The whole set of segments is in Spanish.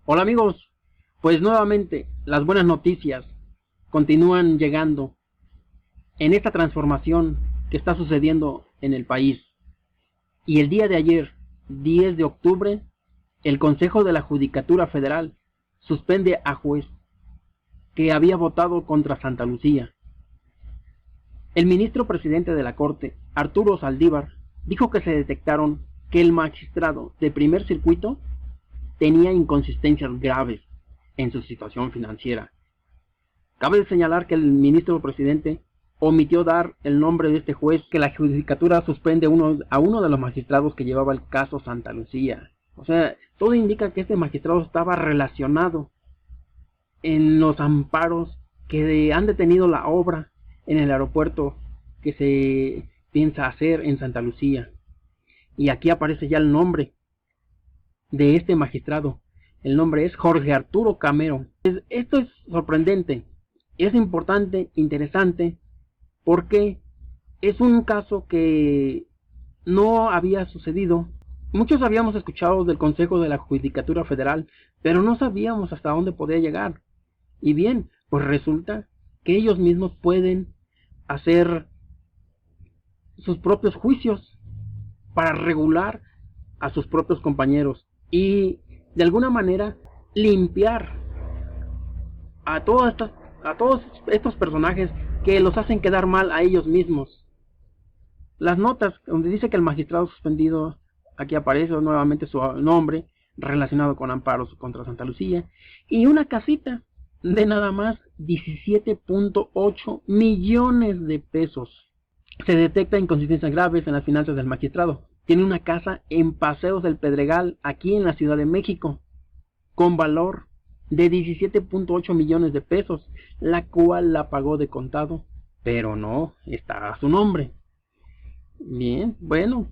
Hola amigos, pues nuevamente las buenas noticias continúan llegando en esta transformación que está sucediendo en el país. Y el día de ayer, 10 de octubre, el Consejo de la Judicatura Federal suspende a juez que había votado contra Santa Lucía. El ministro presidente de la Corte, Arturo Saldívar, dijo que se detectaron que el magistrado de primer circuito tenía inconsistencias graves en su situación financiera. Cabe señalar que el ministro presidente omitió dar el nombre de este juez, que la judicatura suspende a uno de los magistrados que llevaba el caso Santa Lucía. O sea, todo indica que este magistrado estaba relacionado en los amparos que han detenido la obra en el aeropuerto que se piensa hacer en Santa Lucía. Y aquí aparece ya el nombre de este magistrado. El nombre es Jorge Arturo Camero. Esto es sorprendente, es importante, interesante, porque es un caso que no había sucedido. Muchos habíamos escuchado del Consejo de la Judicatura Federal, pero no sabíamos hasta dónde podía llegar. Y bien, pues resulta que ellos mismos pueden hacer sus propios juicios para regular a sus propios compañeros y de alguna manera limpiar a a todos estos personajes que los hacen quedar mal a ellos mismos. Las notas donde dice que el magistrado suspendido, aquí aparece nuevamente su nombre relacionado con amparos contra Santa Lucía, y una casita de nada más 17.8 millones de pesos. Se detecta inconsistencias graves en las finanzas del magistrado. Tiene una casa en Paseos del Pedregal, aquí en la Ciudad de México, con valor de 17.8 millones de pesos, la cual la pagó de contado, pero no está a su nombre. Bien, bueno,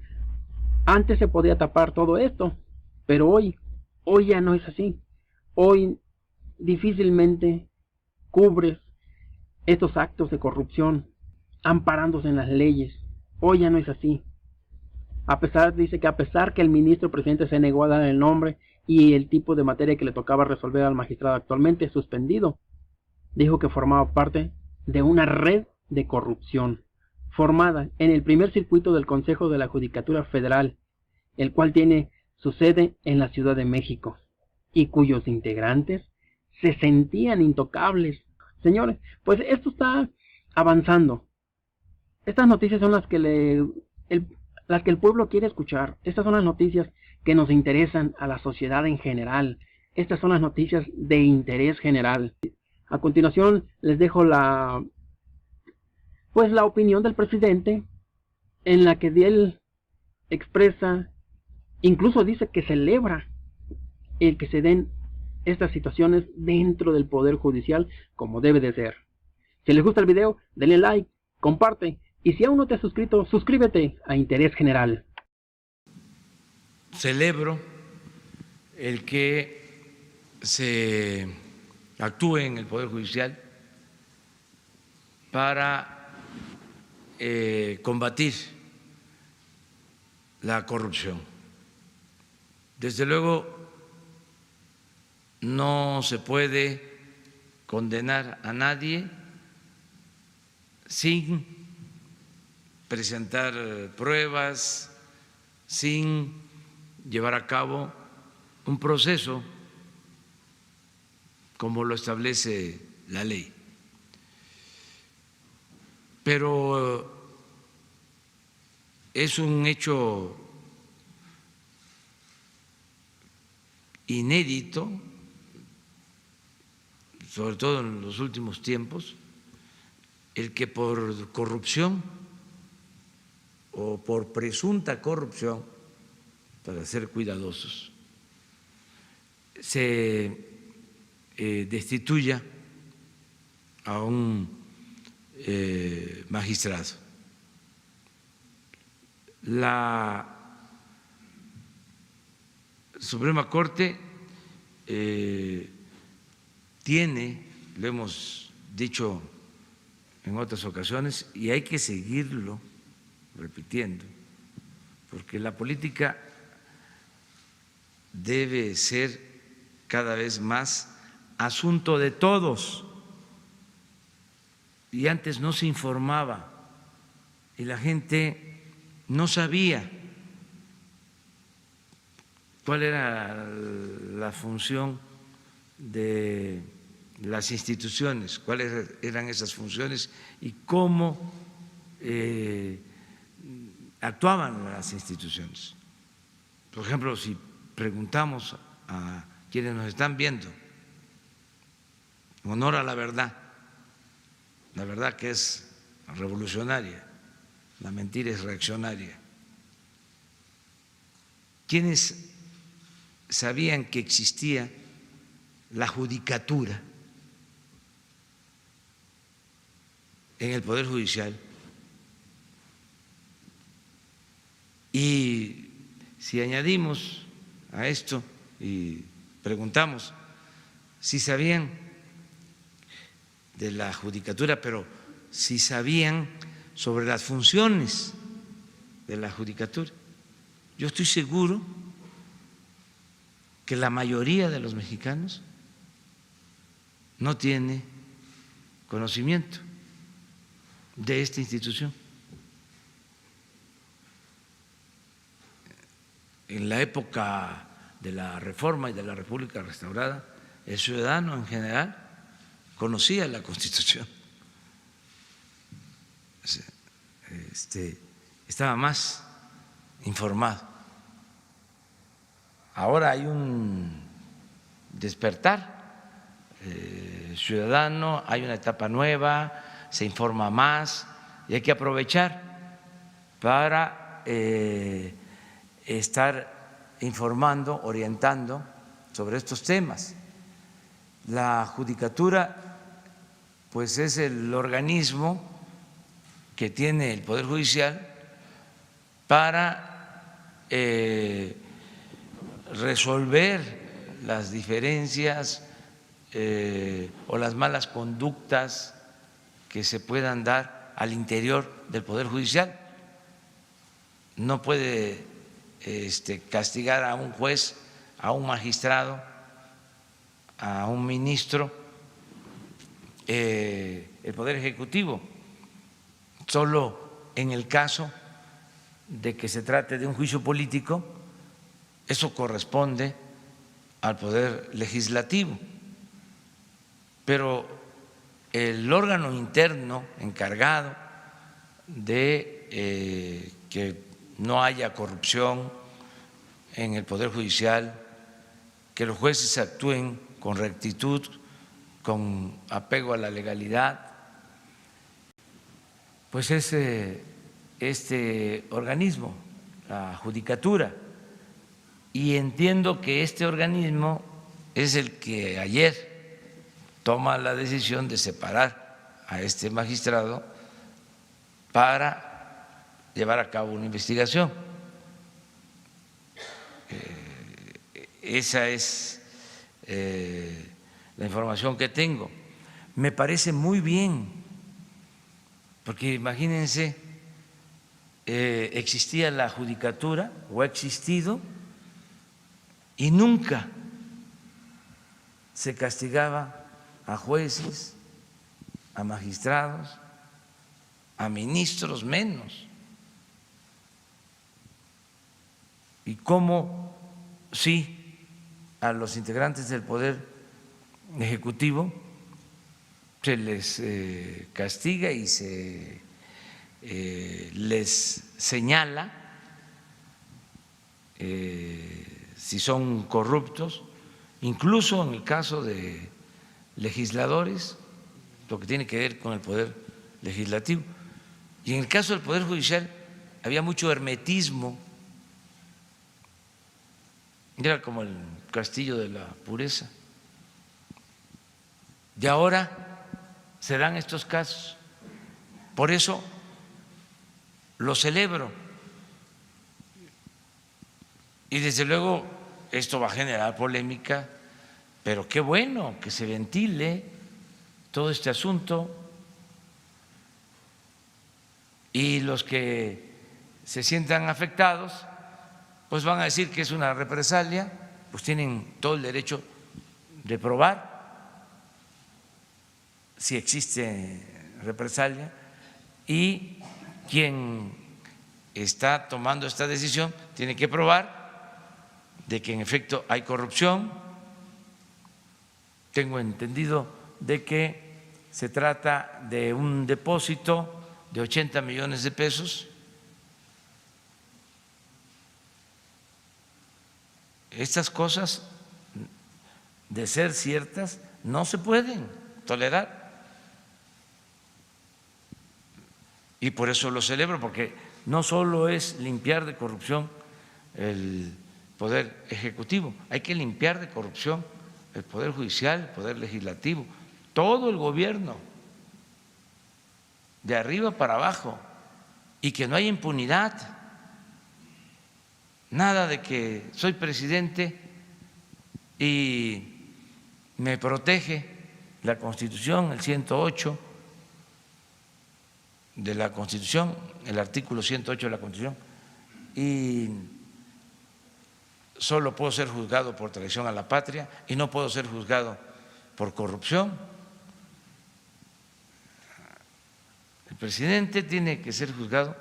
antes se podía tapar todo esto, pero hoy ya no es así. Hoy difícilmente cubres estos actos de corrupción amparándose en las leyes. Hoy ya no es así. Dice que a pesar que el ministro presidente se negó a dar el nombre y el tipo de materia que le tocaba resolver al magistrado actualmente suspendido, dijo que formaba parte de una red de corrupción formada en el primer circuito del Consejo de la Judicatura Federal, el cual tiene su sede en la Ciudad de México, y cuyos integrantes se sentían intocables. Señores, pues esto está avanzando. Estas noticias son las que el pueblo quiere escuchar. Estas son las noticias que nos interesan a la sociedad en general. Estas son las noticias de interés general. A continuación les dejo la opinión del presidente, en la que él expresa, incluso dice que celebra el que se den estas situaciones dentro del Poder Judicial como debe de ser. Si les gusta el video, denle like, comparte, y si aún no te has suscrito, suscríbete a Interés General. Celebro el que se actúe en el Poder Judicial para combatir la corrupción. Desde luego, no se puede condenar a nadie sin presentar pruebas, sin llevar a cabo un proceso como lo establece la ley. Pero es un hecho inédito, sobre todo en los últimos tiempos, el que por corrupción o por presunta corrupción, para ser cuidadosos, se destituya a un magistrado. La Suprema Corte tiene, lo hemos dicho en otras ocasiones, y hay que seguirlo repitiendo, porque la política debe ser cada vez más asunto de todos. Y antes no se informaba y la gente no sabía cuál era la función de las instituciones, cuáles eran esas funciones y cómo actuaban las instituciones. Por ejemplo, si preguntamos a quienes nos están viendo, honor a la verdad que es revolucionaria, la mentira es reaccionaria. ¿Quiénes sabían que existía la judicatura en el Poder Judicial? Y si añadimos a esto y preguntamos si sabían de la judicatura, pero si sabían sobre las funciones de la judicatura, yo estoy seguro que la mayoría de los mexicanos no tiene conocimiento de esta institución. En la época de la Reforma y de la República Restaurada, el ciudadano en general conocía la Constitución, estaba más informado. Ahora hay un despertar ciudadano, hay una etapa nueva, se informa más y hay que aprovechar para estar informando, orientando sobre estos temas. La judicatura pues es el organismo que tiene el Poder Judicial para resolver las diferencias o las malas conductas que se puedan dar al interior del Poder Judicial. No puede castigar a un juez, a un magistrado, a un ministro, el Poder Ejecutivo, solo en el caso de que se trate de un juicio político, eso corresponde al Poder Legislativo. Pero el órgano interno encargado de que no haya corrupción en el Poder Judicial, que los jueces actúen con rectitud, con apego a la legalidad, pues es este organismo, la Judicatura. Y entiendo que este organismo es el que ayer toma la decisión de separar a este magistrado para llevar a cabo una investigación. Esa es la información que tengo. Me parece muy bien, porque imagínense, existía la judicatura o ha existido y nunca se castigaba a jueces, a magistrados, a ministros menos. Y cómo sí a los integrantes del Poder Ejecutivo se les castiga y se les señala si son corruptos, incluso en el caso de legisladores, lo que tiene que ver con el Poder Legislativo. Y en el caso del Poder Judicial había mucho hermetismo, era como el castillo de la pureza. Y ahora se dan estos casos. Por eso lo celebro. Y desde luego esto va a generar polémica, pero qué bueno que se ventile todo este asunto. Y los que se sientan afectados, pues van a decir que es una represalia, pues tienen todo el derecho de probar si existe represalia, y quien está tomando esta decisión tiene que probar de que en efecto hay corrupción. Tengo entendido de que se trata de un depósito de 80 millones de pesos. Estas cosas, de ser ciertas, no se pueden tolerar. Y por eso lo celebro, porque no solo es limpiar de corrupción el Poder Ejecutivo, hay que limpiar de corrupción el Poder Judicial, el Poder Legislativo, todo el gobierno, de arriba para abajo, y que no haya impunidad. Nada de que soy presidente y me protege la Constitución, el 108 de la Constitución, el artículo 108 de la Constitución, y solo puedo ser juzgado por traición a la patria y no puedo ser juzgado por corrupción. El presidente tiene que ser juzgado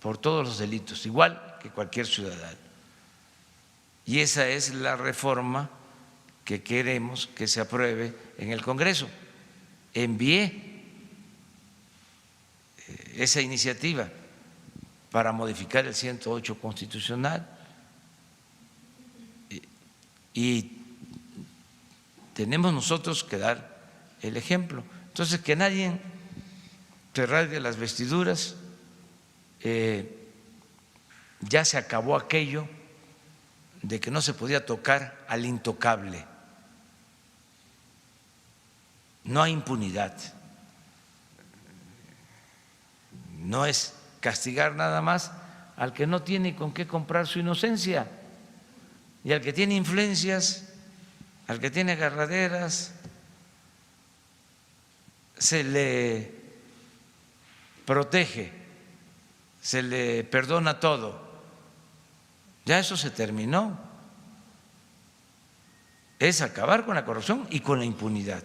por todos los delitos, igual que cualquier ciudadano. Y esa es la reforma que queremos que se apruebe en el Congreso. Envié esa iniciativa para modificar el 108 constitucional y tenemos nosotros que dar el ejemplo. Entonces, que nadie se rasgue las vestiduras, ya se acabó aquello de que no se podía tocar al intocable, no hay impunidad. No es castigar nada más al que no tiene con qué comprar su inocencia y al que tiene influencias, al que tiene agarraderas, se le protege, se le perdona todo. Ya eso se terminó. Es acabar con la corrupción y con la impunidad.